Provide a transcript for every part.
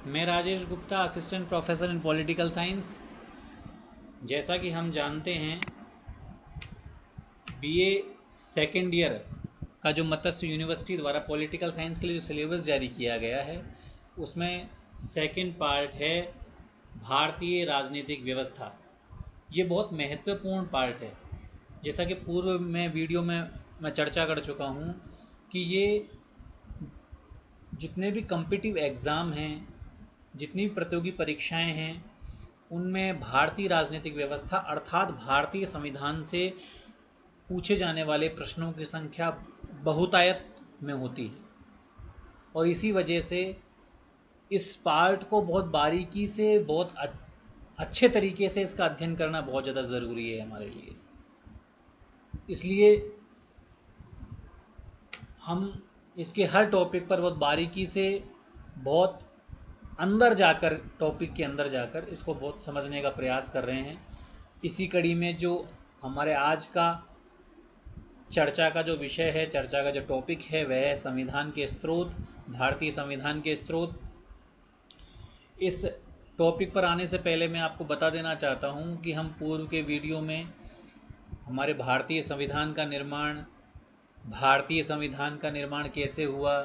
मैं Rajesh Gupta, assistant professor in political science. जैसा कि हम जानते हैं, बीए सेकेंड ईयर का जो मत्स्य यूनिवर्सिटी द्वारा पॉलिटिकल साइंस के लिए जो सिलेबस जारी किया गया है, उसमें सेकेंड पार्ट है भारतीय राजनीतिक व्यवस्था। ये बहुत महत्वपूर्ण पार्ट है। जैसा कि पूर्व में वीडियो में मैं चर्चा कर चुका हूँ कि ये जितने भी कॉम्पिटिटिव एग्ज़ाम हैं, जितनी भी प्रतियोगी परीक्षाएं हैं, उनमें भारतीय राजनीतिक व्यवस्था अर्थात भारतीय संविधान से पूछे जाने वाले प्रश्नों की संख्या बहुतायत में होती है। और इसी वजह से इस पार्ट को बहुत बारीकी से, बहुत अच्छे तरीके से इसका अध्ययन करना बहुत ज़्यादा ज़रूरी है हमारे लिए। इसलिए हम इसके हर टॉपिक पर बहुत बारीकी से, बहुत अंदर जाकर, टॉपिक के अंदर जाकर इसको बहुत समझने का प्रयास कर रहे हैं। इसी कड़ी में जो हमारे आज का चर्चा का जो विषय है, चर्चा का जो टॉपिक है, वह है संविधान के स्रोत, भारतीय संविधान के स्रोत। इस टॉपिक पर आने से पहले मैं आपको बता देना चाहता हूं कि हम पूर्व के वीडियो में हमारे भारतीय संविधान का निर्माण, भारतीय संविधान का निर्माण कैसे हुआ,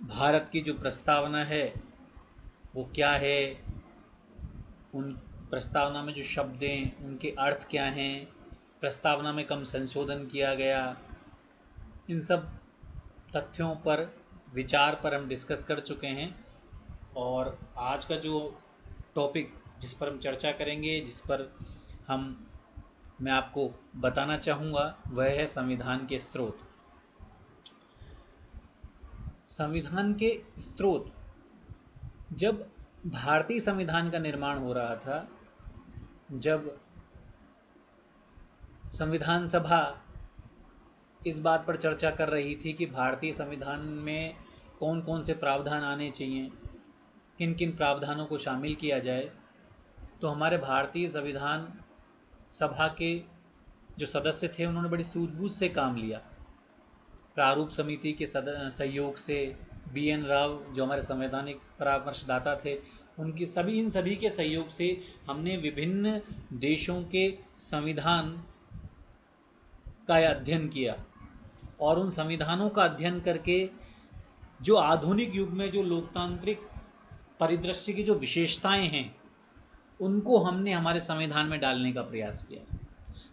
भारत की जो प्रस्तावना है वो क्या है, उन प्रस्तावना में जो शब्द हैं उनके अर्थ क्या हैं, प्रस्तावना में कम संशोधन किया गया, इन सब तथ्यों पर, विचार पर हम डिस्कस कर चुके हैं। और आज का जो टॉपिक जिस पर हम चर्चा करेंगे, जिस पर मैं आपको बताना चाहूँगा, वह है संविधान के स्रोत। संविधान के स्रोत, जब भारतीय संविधान का निर्माण हो रहा था, जब संविधान सभा इस बात पर चर्चा कर रही थी कि भारतीय संविधान में कौन कौन से प्रावधान आने चाहिए, किन किन प्रावधानों को शामिल किया जाए, तो हमारे भारतीय संविधान सभा के जो सदस्य थे उन्होंने बड़ी सूझबूझ से काम लिया। प्रारूप समिति के सहयोग से, BN राव जो हमारे संवैधानिक परामर्शदाता थे, इन सभी के सहयोग से हमने विभिन्न देशों के संविधान का अध्ययन किया। और उन संविधानों का अध्ययन करके जो आधुनिक युग में जो लोकतांत्रिक परिदृश्य की जो विशेषताएं हैं, उनको हमने हमारे संविधान में डालने का प्रयास किया,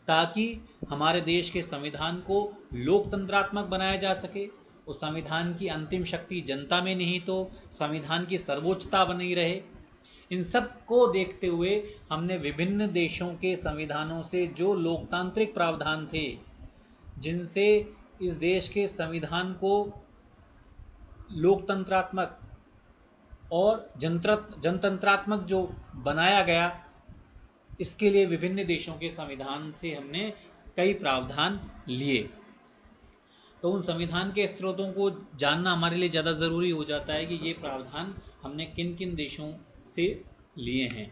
ताकि हमारे देश के संविधान को लोकतंत्रात्मक बनाया जा सके। उस संविधान की अंतिम शक्ति जनता में नहीं तो संविधान की सर्वोच्चता बनी रहे। इन सब को देखते हुए हमने विभिन्न देशों के संविधानों से जो लोकतांत्रिक प्रावधान थे, जिनसे इस देश के संविधान को लोकतंत्रात्मक और जनतंत्रात्मक जो बनाया गया, इसके लिए विभिन्न देशों के संविधान से हमने कई प्रावधान लिए। तो उन संविधान के स्रोतों को जानना हमारे लिए ज़्यादा ज़रूरी हो जाता है कि ये प्रावधान हमने किन किन देशों से लिए हैं।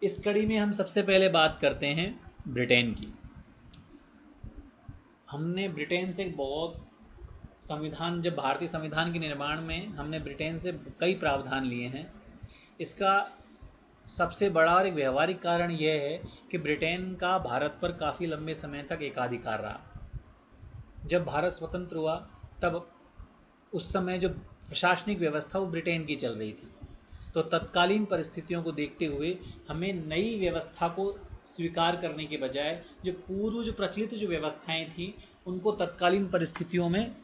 इस कड़ी में हम सबसे पहले बात करते हैं ब्रिटेन की। हमने ब्रिटेन से बहुत जब भारतीय संविधान के निर्माण में हमने ब्रिटेन से कई प्रावधान लिए हैं। इसका सबसे बड़ा और एक व्यवहारिक कारण यह है कि ब्रिटेन का भारत पर काफ़ी लंबे समय तक एकाधिकार रहा। जब भारत स्वतंत्र हुआ, तब उस समय जो प्रशासनिक व्यवस्था वो ब्रिटेन की चल रही थी। तो तत्कालीन परिस्थितियों को देखते हुए हमें नई व्यवस्था को स्वीकार करने के बजाय जो पूर्व जो प्रचलित जो व्यवस्थाएं थी, उनको तत्कालीन परिस्थितियों में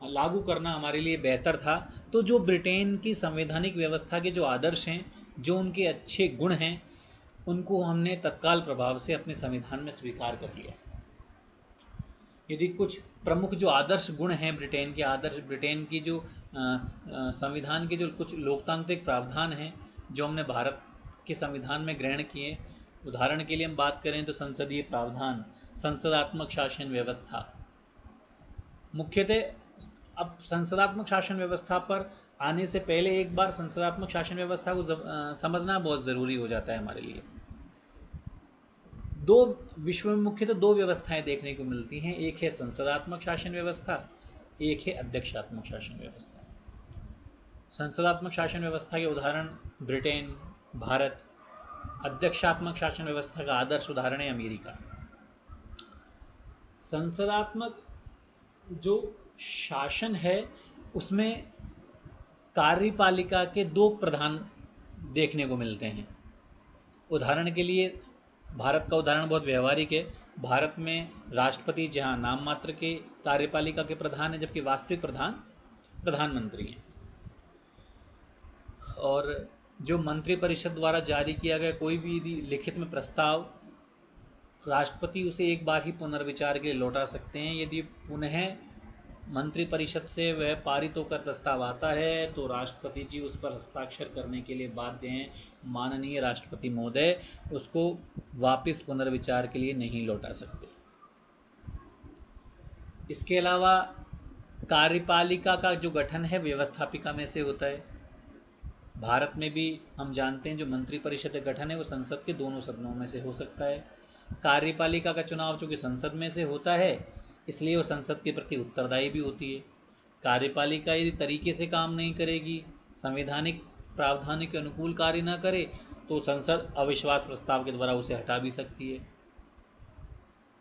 लागू करना हमारे लिए बेहतर था। तो जो ब्रिटेन की संवैधानिक व्यवस्था के जो आदर्श हैं, जो उनके अच्छे गुण हैं, उनको हमने तत्काल प्रभाव से अपने संविधान में स्वीकार कर लिया। यदि कुछ प्रमुख जो आदर्श गुण हैं ब्रिटेन के, ब्रिटेन की जो संविधान के जो कुछ लोकतांत्रिक प्रावधान हैं जो हमने भारत के संविधान में ग्रहण किए, उदाहरण के लिए हम बात करें तो संसदीय प्रावधान, संसदात्मक शासन व्यवस्था। मुख्यतः अब संसदात्मक शासन व्यवस्था पर आने से पहले एक बार संसदात्मक शासन व्यवस्था को समझना बहुत ज़रूरी हो जाता है हमारे लिए। विश्व में मुख्यतः दो व्यवस्थाएं देखने को मिलती हैं। एक है संसदात्मक शासन व्यवस्था, एक है अध्यक्षात्मक शासन व्यवस्था। संसदात्मक शासन व्यवस्था के उदाहरण ब्रिटेन, भारत। अध्यक्षात्मक शासन व्यवस्था का आदर्श उदाहरण है अमेरिका। संसदात्मक जो शासन है उसमें कार्यपालिका के दो प्रधान देखने को मिलते हैं। उदाहरण के लिए भारत का उदाहरण बहुत व्यवहारिक है। भारत में राष्ट्रपति जहां नाम मात्र के कार्यपालिका के प्रधान है, जबकि वास्तविक प्रधान प्रधानमंत्री हैं। और जो मंत्रिपरिषद द्वारा जारी किया गया कोई भी लिखित में प्रस्ताव, राष्ट्रपति उसे एक बार ही पुनर्विचार के लिए लौटा सकते हैं। यदि पुनः मंत्रिपरिषद से वह पारित होकर प्रस्ताव आता है तो राष्ट्रपति जी उस पर हस्ताक्षर करने के लिए बाध्य हैं। माननीय राष्ट्रपति महोदय उसको वापस पुनर्विचार के लिए नहीं लौटा सकते। इसके अलावा कार्यपालिका का जो गठन है व्यवस्थापिका में से होता है। भारत में भी हम जानते हैं जो मंत्रिपरिषद का गठन है वो संसद के दोनों सदनों में से हो सकता है। कार्यपालिका का चुनाव चूंकि संसद में से होता है इसलिए वो संसद के प्रति उत्तरदायी भी होती है। कार्यपालिका यदि तरीके से काम नहीं करेगी, संवैधानिक प्रावधान के अनुकूल कार्य न करे तो संसद अविश्वास प्रस्ताव के द्वारा उसे हटा भी सकती है।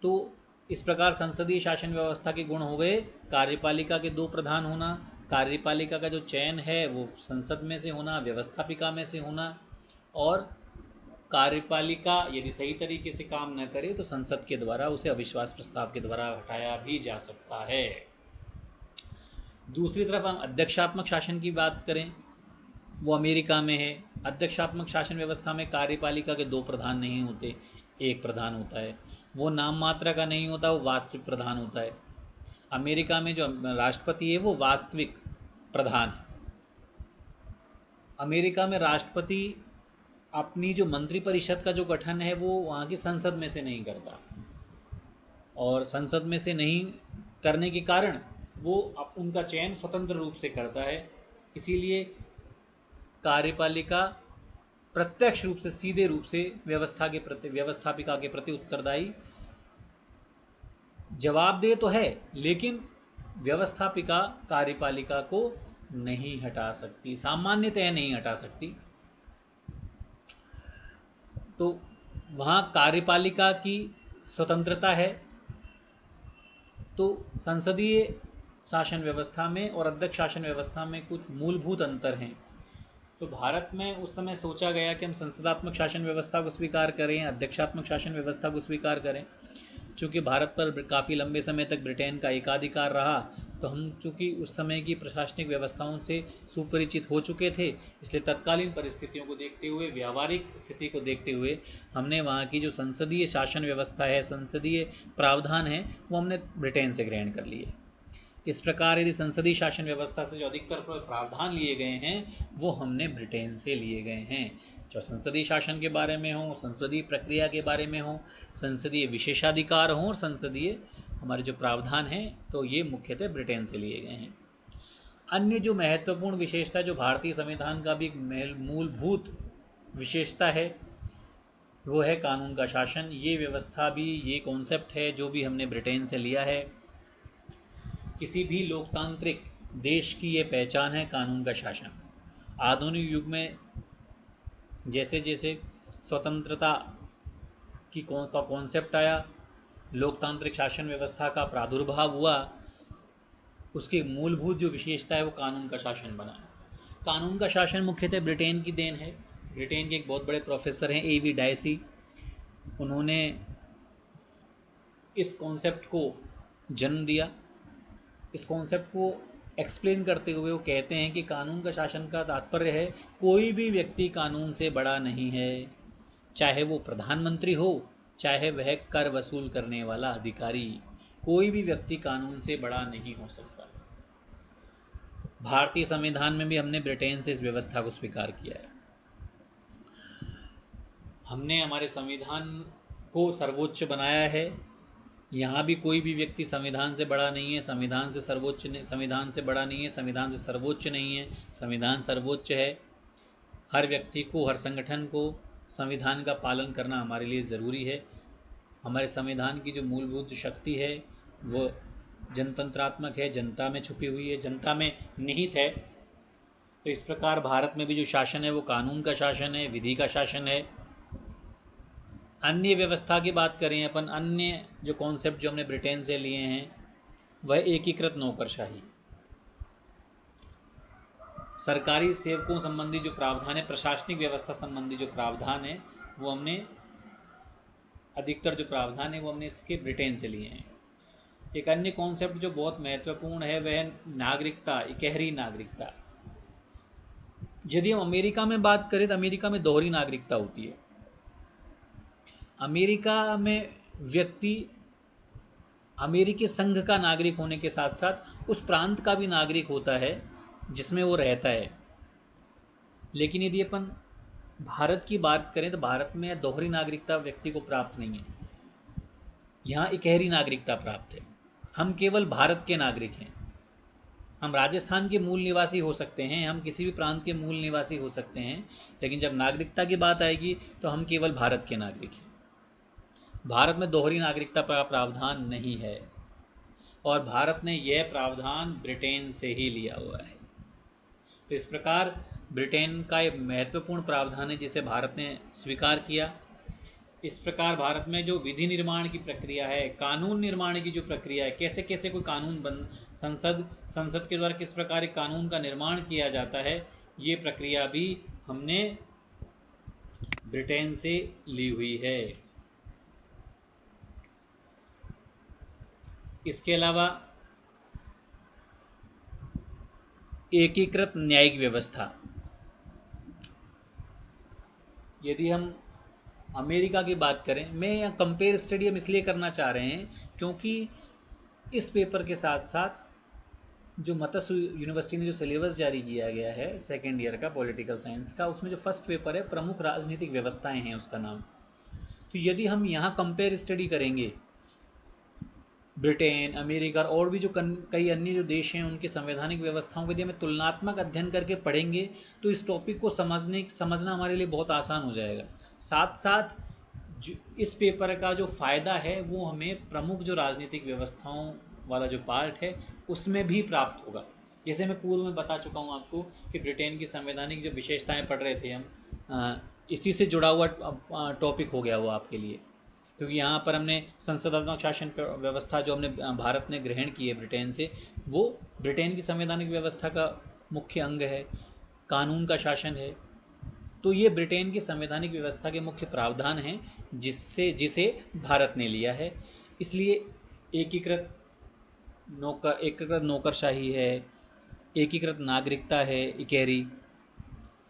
तो इस प्रकार संसदीय शासन व्यवस्था के गुण हो गए कार्यपालिका के दो प्रधान होना, कार्यपालिका का जो चयन है वो संसद में से होना, व्यवस्थापिका में से होना, और कार्यपालिका यदि सही तरीके से काम न करे तो संसद के द्वारा उसे अविश्वास प्रस्ताव के द्वारा हटाया भी जा सकता है। दूसरी तरफ हम अध्यक्षात्मक शासन की बात करें, वो अमेरिका में है। अध्यक्षात्मक शासन व्यवस्था में कार्यपालिका के दो प्रधान नहीं होते, एक प्रधान होता है। वो नाम मात्र का नहीं होता, वो वास्तविक प्रधान होता है। अमेरिका में जो राष्ट्रपति है वो वास्तविक प्रधान है। अमेरिका में राष्ट्रपति अपनी जो मंत्रिपरिषद का जो गठन है वो वहाँ की संसद में से नहीं करता, और संसद में से नहीं करने के कारण वो उनका चयन स्वतंत्र रूप से करता है। इसीलिए कार्यपालिका प्रत्यक्ष रूप से, सीधे रूप से व्यवस्था के प्रति, व्यवस्थापिका के प्रति उत्तरदायी, जवाबदेह तो है लेकिन व्यवस्थापिका कार्यपालिका को नहीं हटा सकती, सामान्यतः नहीं हटा सकती। तो वहाँ कार्यपालिका की स्वतंत्रता है। तो संसदीय शासन व्यवस्था में और अध्यक्ष शासन व्यवस्था में कुछ मूलभूत अंतर हैं। तो भारत में उस समय सोचा गया कि हम संसदात्मक शासन व्यवस्था को स्वीकार करें, अध्यक्षात्मक शासन व्यवस्था को स्वीकार करें। चूँकि भारत पर काफ़ी लंबे समय तक ब्रिटेन का एकाधिकार रहा तो हम चूँकि उस समय की प्रशासनिक व्यवस्थाओं से सुपरिचित हो चुके थे, इसलिए तत्कालीन परिस्थितियों को देखते हुए, व्यावहारिक स्थिति को देखते हुए हमने वहाँ की जो संसदीय शासन व्यवस्था है, संसदीय प्रावधान है, वो हमने ब्रिटेन से ग्रहण कर लिए। इस प्रकार यदि संसदीय शासन व्यवस्था से जो अधिकतर प्रावधान लिए गए हैं वो हमने ब्रिटेन से लिए गए हैं। जो संसदीय शासन के बारे में हो, संसदीय प्रक्रिया के बारे में हो, संसदीय विशेषाधिकार हो और संसदीय हमारे जो प्रावधान हैं, तो ये मुख्यतः ब्रिटेन से लिए गए हैं। अन्य जो महत्वपूर्ण विशेषता, जो भारतीय संविधान का भी एक मूलभूत विशेषता है, वो है कानून का शासन। ये व्यवस्था भी, ये कॉन्सेप्ट है जो भी हमने ब्रिटेन से लिया है। किसी भी लोकतांत्रिक देश की ये पहचान है, कानून का शासन। आधुनिक युग में जैसे जैसे स्वतंत्रता की का कॉन्सेप्ट आया, लोकतांत्रिक शासन व्यवस्था का प्रादुर्भाव हुआ, उसकी मूलभूत जो विशेषता है वो कानून का शासन बना। कानून का शासन मुख्यतः ब्रिटेन की देन है। ब्रिटेन के एक बहुत बड़े प्रोफेसर हैं A.V. डायसी, उन्होंने इस कॉन्सेप्ट को जन्म दिया। इस कॉन्सेप्ट को एक्सप्लेन करते हुए वो कहते हैं कि कानून का शासन का तात्पर्य है कोई भी व्यक्ति कानून से बड़ा नहीं है, चाहे वो प्रधानमंत्री हो, चाहे वह कर वसूल करने वाला अधिकारी, कोई भी व्यक्ति कानून से बड़ा नहीं हो सकता। भारतीय संविधान में भी हमने ब्रिटेन से इस व्यवस्था को स्वीकार किया है। हमने हमारे संविधान को सर्वोच्च बनाया है। यहाँ भी कोई भी व्यक्ति संविधान से बड़ा नहीं है, संविधान से सर्वोच्च नहीं, संविधान से बड़ा नहीं है, संविधान से सर्वोच्च नहीं है, संविधान सर्वोच्च है। हर व्यक्ति को, हर संगठन को संविधान का पालन करना हमारे लिए ज़रूरी है। हमारे संविधान की जो मूलभूत शक्ति है वो जनतंत्रात्मक है, जनता में छुपी हुई है, जनता में निहित है। तो इस प्रकार भारत में भी जो शासन है वो कानून का शासन है, विधि का शासन है। अन्य व्यवस्था की बात करें अपन, अन्य जो कॉन्सेप्ट जो हमने ब्रिटेन से लिए हैं वह एकीकृत नौकरशाही। सरकारी सेवकों संबंधी जो प्रावधान है, प्रशासनिक व्यवस्था संबंधी जो प्रावधान है, वो हमने अधिकतर जो प्रावधान है वो हमने इसके ब्रिटेन से लिए हैं। एक अन्य कॉन्सेप्ट जो बहुत महत्वपूर्ण है वह है नागरिकता, इकहरी नागरिकता। यदि हम अमेरिका में बात करें तो अमेरिका में दोहरी नागरिकता होती है। अमेरिका में व्यक्ति अमेरिकी संघ का नागरिक होने के साथ साथ उस प्रांत का भी नागरिक होता है जिसमें वो रहता है। लेकिन यदि अपन भारत की बात करें तो भारत में दोहरी नागरिकता व्यक्ति को प्राप्त नहीं है, यहाँ इकहरी नागरिकता प्राप्त है। हम केवल भारत के नागरिक हैं। हम राजस्थान के मूल निवासी हो सकते हैं, हम किसी भी प्रांत के मूल निवासी हो सकते हैं, लेकिन जब नागरिकता की बात आएगी तो हम केवल भारत के नागरिक हैं। भारत में दोहरी नागरिकता का प्रावधान नहीं है और भारत ने यह प्रावधान ब्रिटेन से ही लिया हुआ है। तो इस प्रकार ब्रिटेन का एक महत्वपूर्ण प्रावधान है जिसे भारत ने स्वीकार किया। इस प्रकार भारत में जो विधि निर्माण की प्रक्रिया है, कानून निर्माण की जो प्रक्रिया है, कैसे कैसे कोई कानून बन, संसद के द्वारा किस प्रकार एक कानून का निर्माण किया जाता है, ये प्रक्रिया भी हमने ब्रिटेन से ली हुई है। इसके अलावा एकीकृत न्यायिक व्यवस्था। यदि हम अमेरिका की बात करें, मैं यहाँ कंपेयर स्टडी हम इसलिए करना चाह रहे हैं क्योंकि इस पेपर के साथ साथ जो मत्स्य यूनिवर्सिटी ने जो सिलेबस जारी किया गया है सेकेंड ईयर का पॉलिटिकल साइंस का, उसमें जो फर्स्ट पेपर है प्रमुख राजनीतिक व्यवस्थाएं हैं उसका नाम। तो यदि हम यहाँ कंपेयर स्टडी करेंगे ब्रिटेन, अमेरिका और भी जो कई अन्य जो देश हैं उनकी संवैधानिक व्यवस्थाओं के यदि हमें तुलनात्मक अध्ययन करके पढ़ेंगे तो इस टॉपिक को समझना हमारे लिए बहुत आसान हो जाएगा। साथ साथ इस पेपर का जो फ़ायदा है वो हमें प्रमुख जो राजनीतिक व्यवस्थाओं वाला जो पार्ट है उसमें भी प्राप्त होगा। जैसे मैं पूर्व में बता चुका हूँ आपको कि ब्रिटेन की संवैधानिक जो विशेषताएं पढ़ रहे थे हम, इसी से जुड़ा हुआ टॉपिक हो गया वो आपके लिए, क्योंकि यहाँ पर हमने संसदात्मक शासन व्यवस्था जो हमने भारत ने ग्रहण की है ब्रिटेन से, वो ब्रिटेन की संवैधानिक व्यवस्था का मुख्य अंग है, कानून का शासन है। तो ये ब्रिटेन की संवैधानिक व्यवस्था के मुख्य प्रावधान हैं जिसे भारत ने लिया है। इसलिए एकीकृत नौकरशाही है, एकीकृत नागरिकता है, इकहरी,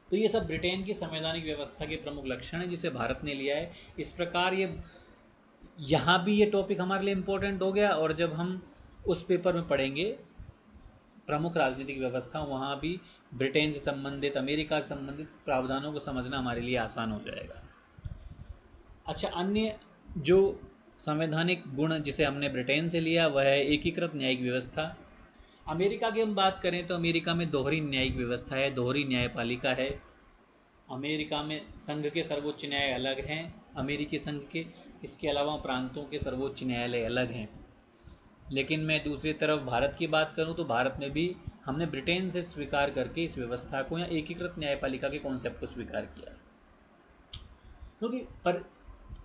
तो ये सब ब्रिटेन की संवैधानिक व्यवस्था के प्रमुख लक्षण हैं जिसे भारत ने लिया है। इस प्रकार ये यहाँ भी ये टॉपिक हमारे लिए इम्पोर्टेंट हो गया और जब हम उस पेपर में पढ़ेंगे प्रमुख राजनीतिक व्यवस्था, वहाँ भी ब्रिटेन से संबंधित, अमेरिका से संबंधित प्रावधानों को समझना हमारे लिए आसान हो जाएगा। अच्छा, अन्य जो संवैधानिक गुण जिसे हमने ब्रिटेन से लिया वह है एकीकृत न्यायिक व्यवस्था। अमेरिका की हम बात करें तो अमेरिका में दोहरी न्यायिक व्यवस्था है, दोहरी न्यायपालिका है। अमेरिका में संघ के सर्वोच्च न्याय अलग हैं अमेरिकी संघ के, इसके अलावा प्रांतों के सर्वोच्च न्यायालय अलग हैं। लेकिन मैं दूसरी तरफ भारत की बात करूं तो भारत में भी हमने ब्रिटेन से स्वीकार करके इस व्यवस्था को या एकीकृत न्यायपालिका के कॉन्सेप्ट को स्वीकार किया, क्योंकि पर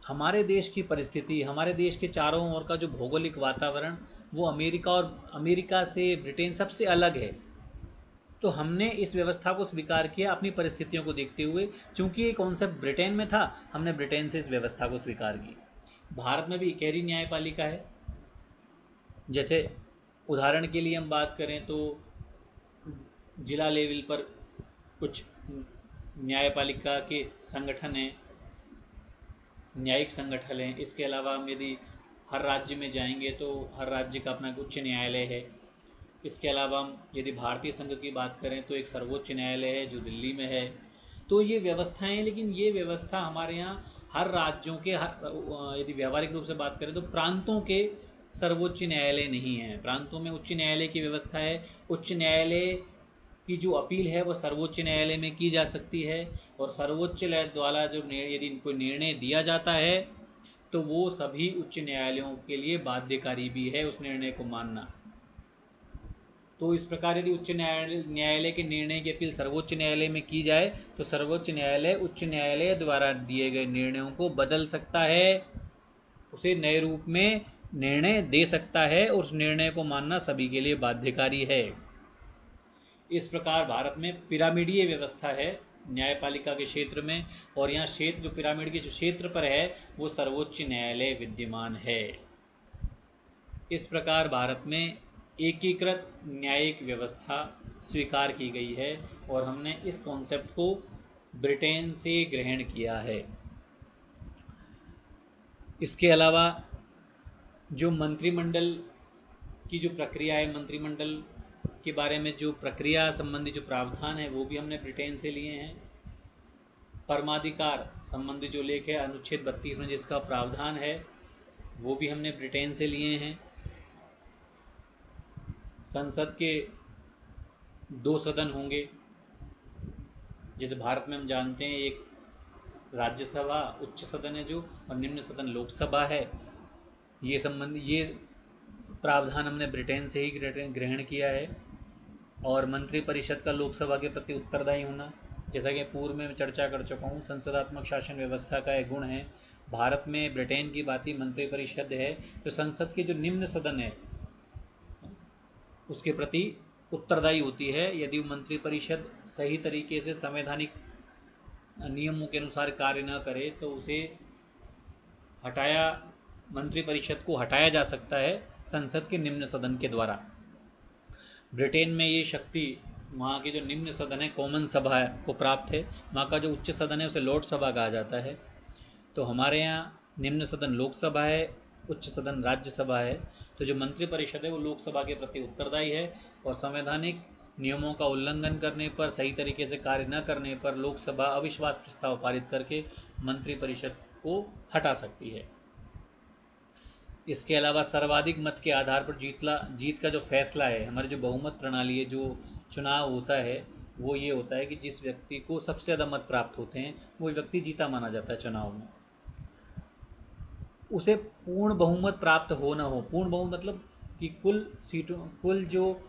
हमारे देश की परिस्थिति, हमारे देश के चारों ओर का जो भौगोलिक वातावरण वो अमेरिका से ब्रिटेन सबसे अलग है। तो हमने इस व्यवस्था को स्वीकार किया अपनी परिस्थितियों को देखते हुए। चूंकि ये कॉन्सेप्ट ब्रिटेन में था, हमने ब्रिटेन से इस व्यवस्था को स्वीकार की। भारत में भी इकहरी न्यायपालिका है। जैसे उदाहरण के लिए हम बात करें तो जिला लेवल पर कुछ न्यायपालिका के संगठन हैं, न्यायिक संगठन हैं। इसके अलावा हम यदि हर राज्य में जाएंगे तो हर राज्य का अपना उच्च न्यायालय है। इसके अलावा हम यदि भारतीय संघ की बात करें तो एक सर्वोच्च न्यायालय है जो दिल्ली में है। तो ये व्यवस्थाएं हैं, लेकिन ये व्यवस्था हमारे यहाँ हर राज्यों के यदि व्यावहारिक रूप से बात करें तो प्रांतों के सर्वोच्च न्यायालय नहीं है। प्रांतों में उच्च न्यायालय की व्यवस्था है। उच्च न्यायालय की जो अपील है वो सर्वोच्च न्यायालय में की जा सकती है और सर्वोच्च न्यायालय द्वारा जो यदि कोई निर्णय दिया जाता है तो वो सभी उच्च न्यायालयों के लिए बाध्यकारी भी है उस निर्णय को मानना। तो इस प्रकार यदि उच्च न्यायालय के निर्णय की अपील सर्वोच्च न्यायालय में की जाए तो सर्वोच्च न्यायालय उच्च न्यायालय द्वारा दिए गए निर्णयों को बदल सकता है, उसे नए रूप में निर्णय दे सकता है और उस निर्णय को मानना सभी के लिए बाध्यकारी है। इस प्रकार भारत में पिरामिडीय व्यवस्था है न्यायपालिका के क्षेत्र में, और यहाँ क्षेत्र जो पिरामिड के जो क्षेत्र पर है वो सर्वोच्च न्यायालय विद्यमान है। इस प्रकार भारत में एकीकृत न्यायिक व्यवस्था स्वीकार की गई है और हमने इस कॉन्सेप्ट को ब्रिटेन से ग्रहण किया है। इसके अलावा जो मंत्रिमंडल की जो प्रक्रिया है, मंत्रिमंडल के बारे में जो प्रक्रिया संबंधी जो प्रावधान है वो भी हमने ब्रिटेन से लिए हैं। परमाधिकार संबंधी जो लेख है अनुच्छेद 32 में जिसका प्रावधान है वो भी हमने ब्रिटेन से लिए हैं। संसद के 2 सदन होंगे, जैसे भारत में हम जानते हैं एक राज्यसभा उच्च सदन है जो, और निम्न सदन लोकसभा है। ये प्रावधान हमने ब्रिटेन से ही ग्रहण किया है। और मंत्रिपरिषद का लोकसभा के प्रति उत्तरदायी होना, जैसा कि पूर्व में चर्चा कर चुका हूँ, संसदात्मक शासन व्यवस्था का एक गुण है। भारत में ब्रिटेन की भांति मंत्रिपरिषद है जो संसद के जो निम्न सदन है उसके प्रति उत्तरदायी होती है। यदि मंत्रिपरिषद सही तरीके से संवैधानिक नियमों के अनुसार कार्य न करे तो उसे मंत्रिपरिषद को हटाया जा सकता है संसद के निम्न सदन के द्वारा। ब्रिटेन में ये शक्ति वहाँ के जो निम्न सदन है कॉमन सभा को प्राप्त है, वहाँ का जो उच्च सदन है उसे लॉर्ड सभा कहा जाता है। तो हमारे यहाँ निम्न सदन लोकसभा है, उच्च सदन राज्यसभा है। तो जो मंत्रिपरिषद है वो लोकसभा के प्रति उत्तरदायी है और संवैधानिक नियमों का उल्लंघन करने पर, सही तरीके से कार्य न करने पर लोकसभा अविश्वास प्रस्ताव पारित करके मंत्रिपरिषद को हटा सकती है। इसके अलावा सर्वाधिक मत के आधार पर जीत का जो फैसला है, हमारी जो बहुमत प्रणाली है, जो चुनाव होता है वो ये होता है कि जिस व्यक्ति को सबसे ज़्यादा मत प्राप्त होते हैं वो व्यक्ति जीता माना जाता है चुनाव में। उसे पूर्ण बहुमत प्राप्त हो ना हो, पूर्ण बहुमत मतलब कि कुल जो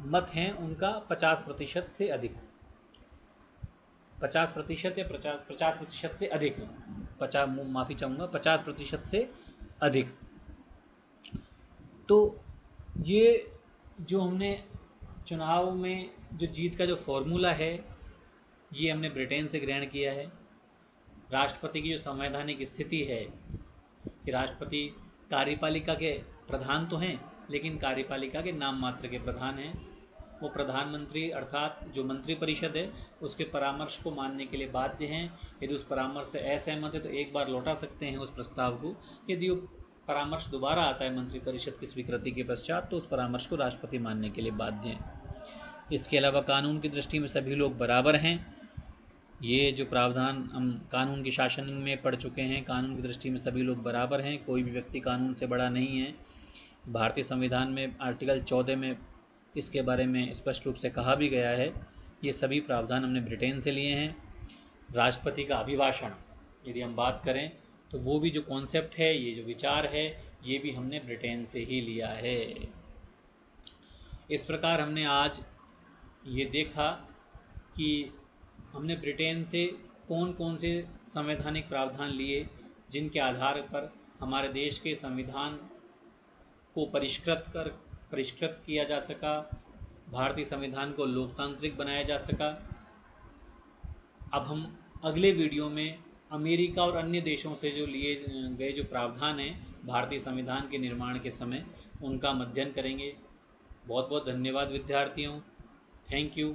मत हैं उनका 50% से अधिक, 50% या 50% से अधिक, 50% से अधिक। तो ये जो हमने चुनाव में जो जीत का जो फॉर्मूला है ये हमने ब्रिटेन से ग्रहण किया है। राष्ट्रपति की जो संवैधानिक स्थिति है कि राष्ट्रपति कार्यपालिका के प्रधान तो हैं लेकिन कार्यपालिका के नाम मात्र के प्रधान हैं। वो प्रधानमंत्री अर्थात जो मंत्रिपरिषद है उसके परामर्श को मानने के लिए बाध्य हैं। यदि उस परामर्श से असहमत है तो एक बार लौटा सकते हैं उस प्रस्ताव को। यदि वो परामर्श दोबारा आता है मंत्रिपरिषद की स्वीकृति के पश्चात तो उस परामर्श को राष्ट्रपति मानने के लिए बाध्य हैं। इसके अलावा कानून की दृष्टि में सभी लोग बराबर हैं। ये जो प्रावधान हम कानून के शासन में पढ़ चुके हैं, कानून की दृष्टि में सभी लोग बराबर हैं, कोई भी व्यक्ति कानून से बड़ा नहीं है। भारतीय संविधान में आर्टिकल 14 में इसके बारे में स्पष्ट रूप से कहा भी गया है। ये सभी प्रावधान हमने ब्रिटेन से लिए हैं। राष्ट्रपति का अभिभाषण यदि हम बात करें तो वो भी जो कॉन्सेप्ट है, ये जो विचार है, ये भी हमने ब्रिटेन से ही लिया है। इस प्रकार हमने आज ये देखा कि हमने ब्रिटेन से कौन कौन से संवैधानिक प्रावधान लिए जिनके आधार पर हमारे देश के संविधान को परिष्कृत किया जा सका, भारतीय संविधान को लोकतांत्रिक बनाया जा सका। अब हम अगले वीडियो में अमेरिका और अन्य देशों से जो लिए गए जो प्रावधान हैं भारतीय संविधान के निर्माण के समय, उनका अध्ययन करेंगे। बहुत बहुत धन्यवाद विद्यार्थियों। Thank you.